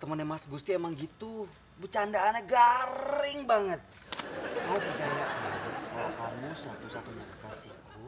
temannya Mas Gusti emang gitu. Bercandaannya garing banget. Kamu percaya kan kalau kamu satu-satunya kekasihku?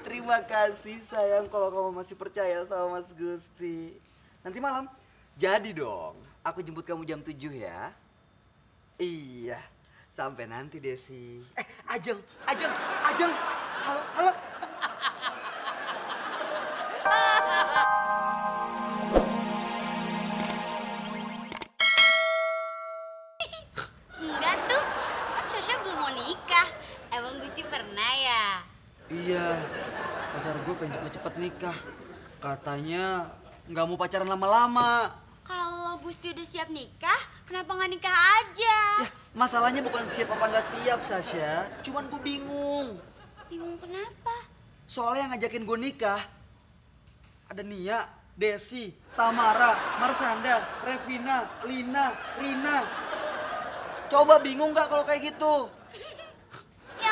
Terima kasih sayang kalau kamu masih percaya sama Mas Gusti. Nanti malam jadi dong. Aku jemput kamu jam 7 ya. Iya. Sampai nanti Desi. Ajeng. Halo. Enggak tuh, kan Sasha belum mau nikah. Emang Gusti pernah ya? Iya. Pacar gue pengen cepet-cepet nikah. Katanya nggak mau pacaran lama-lama. Kalau Gusti udah siap nikah, kenapa nggak nikah aja? Ya, masalahnya bukan siap apa nggak siap, Sasha. Cuman gue bingung. Bingung kenapa? Soalnya yang ngajakin gue nikah ada Nia, Desi, Tamara, Marsanda, Revina, Lina, Rina. Coba bingung nggak kalau kayak gitu?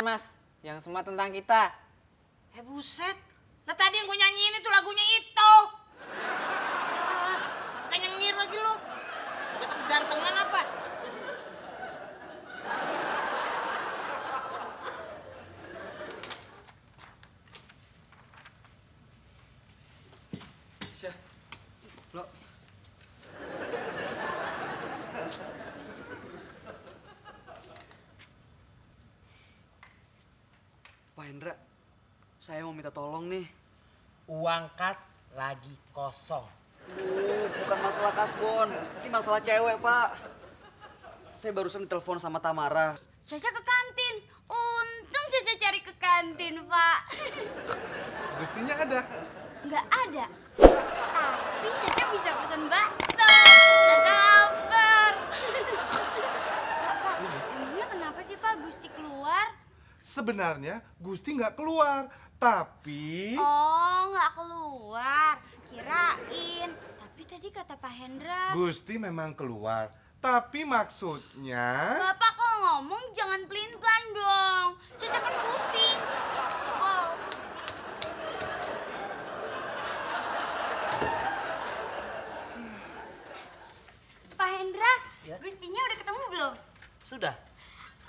Mas, yang semua tentang kita. Buset. Nah tadi yang gue nyanyiin itu lagunya itu. Bukan nyengir lagi lo. Kata kegantengan apa? Syah, lo. Pak Hendra, saya mau minta tolong nih. Uang kas lagi kosong. Bukan masalah kasbon, ini masalah cewek, Pak. Saya barusan ditelepon sama Tamara. Sasha ke kantin. Untung Sasha cari ke kantin, Pak. Gustinya ada. Nggak ada. Tapi Sasha bisa pesan bakso. Sasha lapar. Pak, emangnya kenapa sih Pak Gusti keluar? Sebenarnya Gusti nggak keluar, tapi Oh, nggak keluar. Kirain. Tapi tadi kata Pak Hendra. Gusti memang keluar. Tapi maksudnya Bapak kalau ngomong jangan pelin-pelan dong. Sasha kan pusing. Wow. Pak Hendra, Ya? Gustinya udah ketemu belum? Sudah.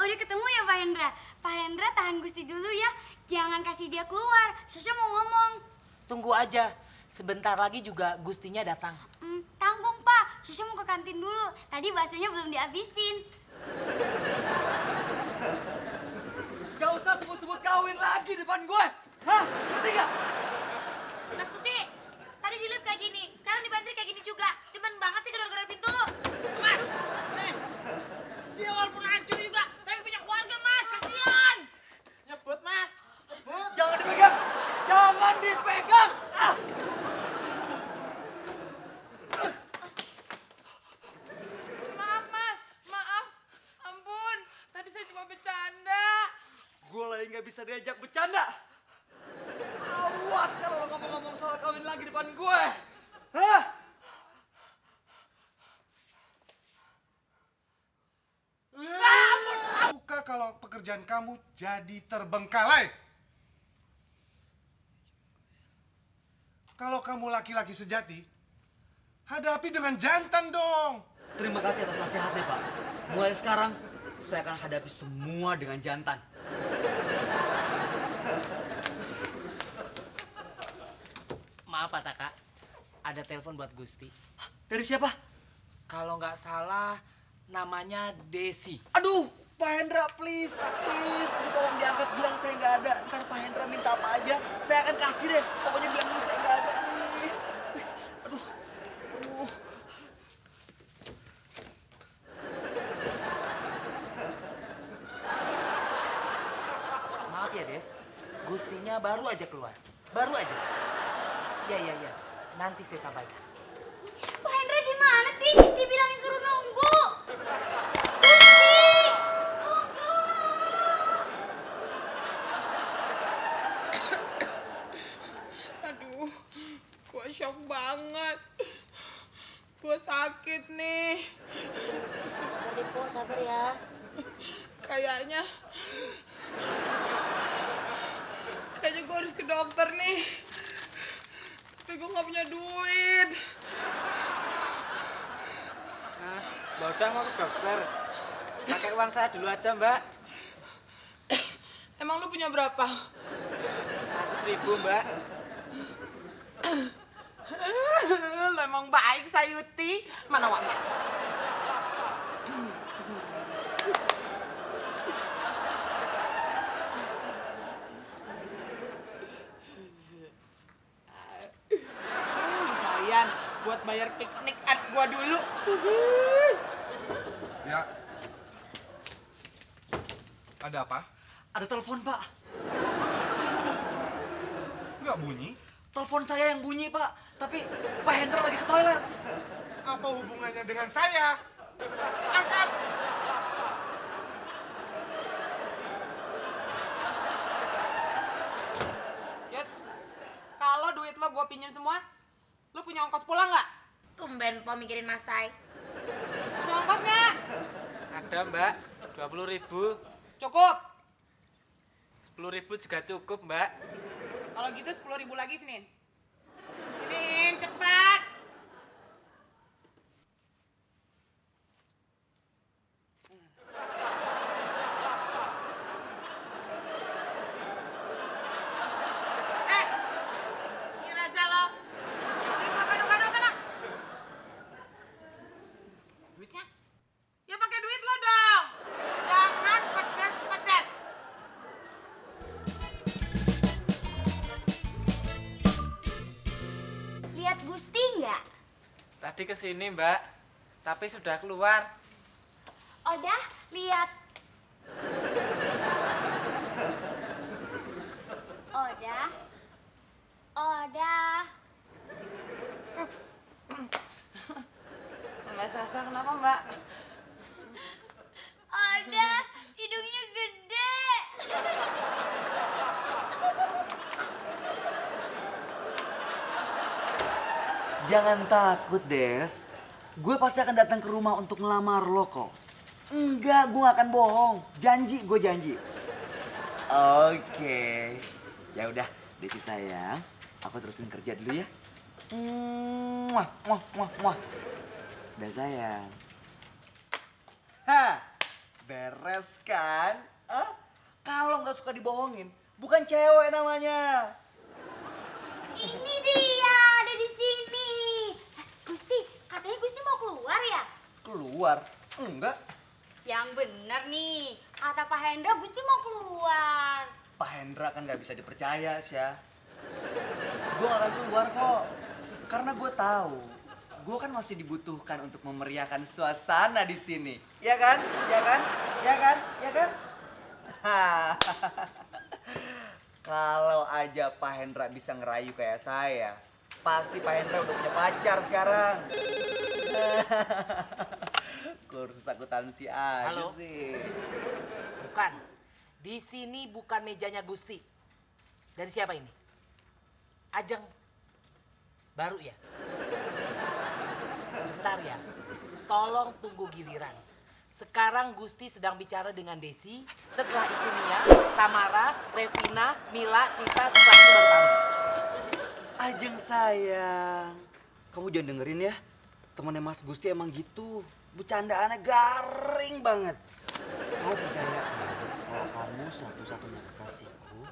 Udah ketemu ya Pak Hendra? Pak Hendra tahan Gusti dulu ya. Jangan kasih dia keluar. Sasha mau ngomong. Tunggu aja. Sebentar lagi juga Gustinya datang. Tanggung Pak. Sasha mau ke kantin dulu. Tadi baksonya belum dihabisin. Gak usah sebut-sebut kawin lagi depan gue. Hah? Ngerti gak? Mas Gusti, tadi di lift kayak gini. Sekarang di pantry kayak gini juga. Demen banget sih gedor-gedor pintu. Mas, dia walaupun hancur juga, tapi punya keluarga Mas. Kasian. Nyebut Mas. Jangan dipegang! Jangan dipegang! Ah! Maaf mas, maaf, ampun, tadi saya cuma bercanda. Gue lagi gak bisa diajak bercanda. Awas kalau lo ngomong-ngomong soal kawin lagi depan gue. Hah? suka kalau pekerjaan kamu jadi terbengkalai. Kalau kamu laki-laki sejati, hadapi dengan jantan dong. Terima kasih atas nasihatnya, Pak. Mulai sekarang, saya akan hadapi semua dengan jantan. Maaf Pak Taka, ada telepon buat Gusti. Dari siapa? Kalau nggak salah, namanya Desi. Aduh, Pak Hendra, please. Aduh, tolong diangkat, bilang saya nggak ada. Ntar Pak Hendra minta apa aja, saya akan kasih deh. Pokoknya bilang dulu saya nggak ada, please. Aduh. Maaf ya Des, Gustinya baru aja keluar. Baru aja. Ya. Nanti saya sampaikan. Pak Hendra gimana sih? Dibilangin suruh nunggu. Aduh, gua shock banget. Gua sakit nih. Sabar deh, Po. Sabar ya. Kayaknya gua harus ke dokter nih. Tapi Tapi gue nggak punya duit. Nah, Mbak udah mau ke dokter. Pakai uang saya dulu aja, Mbak. Emang lu punya berapa? 100.000, Mbak. Lu emang baik, Sayuti. Mana uangnya? Lumayan buat bayar piknik gua dulu. Ya. Ada apa? Ada telepon, Pak. Nggak bunyi. Telepon saya yang bunyi, Pak. Tapi Pak Hendra lagi ke toilet. Apa hubungannya dengan saya? Angkat! Yud, kalau duit lo gua pinjam semua, lu punya ongkos pulang nggak? Tumben po mikirin Mas Sai. Punya ongkos nggak? Ada, Mbak. 20.000. Cukup. 10.000 juga cukup, Mbak. Kalau gitu 10.000 lagi, Senin. Senin, cepat. Ini aja lo. Ini gua gado-gado sana. Duitnya? Ya pakai duit lo dong. Jangan pedes-pedes. Lihat Gusti nggak? Tadi ke sini, Mbak. Tapi sudah keluar. Udah, lihat. Udah. Udah. Mbak Sasa, kenapa Mbak? Udah, hidungnya gede. Jangan takut, Des. Gue pasti akan datang ke rumah untuk ngelamar lo kok. Enggak, gue gak akan bohong. Janji, gue janji. Oke. Ya udah, Desi sayang, aku terusin kerja dulu ya. Muah, muah, muah, muah. Udah sayang. Hah, beres kan? Hah? Kalau nggak suka dibohongin, bukan cewek namanya. Ini dia, ada di sini. Gusti, katanya Gusti mau keluar ya? Keluar? Enggak. Yang bener nih, kata Pak Hendra Gusti mau keluar. Pak Hendra kan nggak bisa dipercaya, Syah. Gue gak akan keluar kok. Karena gue tahu, gue kan masih dibutuhkan untuk memeriahkan suasana di sini. Ya kan? Ya kan? Ya kan? Ya kan? Kalau aja Pak Hendra bisa ngerayu kayak saya, pasti Pak Hendra udah punya pacar sekarang. Kursus akuntansi aja Halo? sih. Bukan. Di sini bukan mejanya Gusti. Dari siapa ini? Ajeng. Baru ya? Sebentar ya. Tolong tunggu giliran. Sekarang Gusti sedang bicara dengan Desi. Setelah itu Nia, Tamara, Revina, Mila, Tita, setelah itu baru kamu. Ajeng sayang, kamu jangan dengerin ya. Temennya Mas Gusti emang gitu. Bercandaannya garing banget. Kamu percaya kan kalau kamu satu-satunya kekasihku?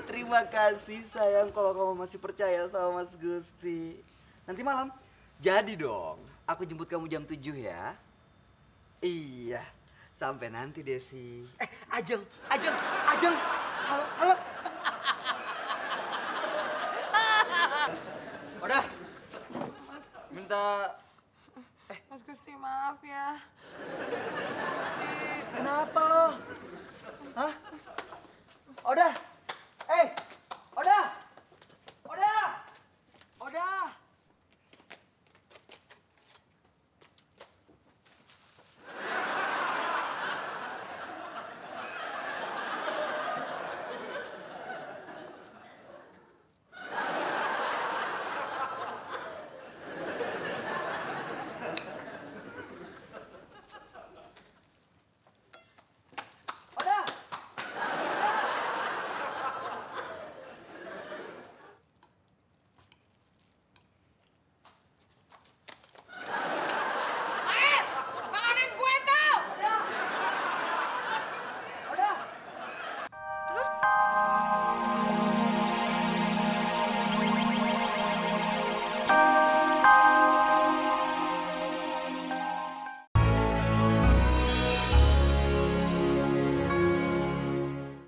Terima kasih sayang kalau kamu masih percaya sama Mas Gusti. Nanti malam jadi dong. Aku jemput kamu jam 7 ya. Iya. Sampai nanti Desi. Ajeng. Halo, halo. Udah. Minta Mas Gusti, maaf ya. Mas Gusti. kenapa lo?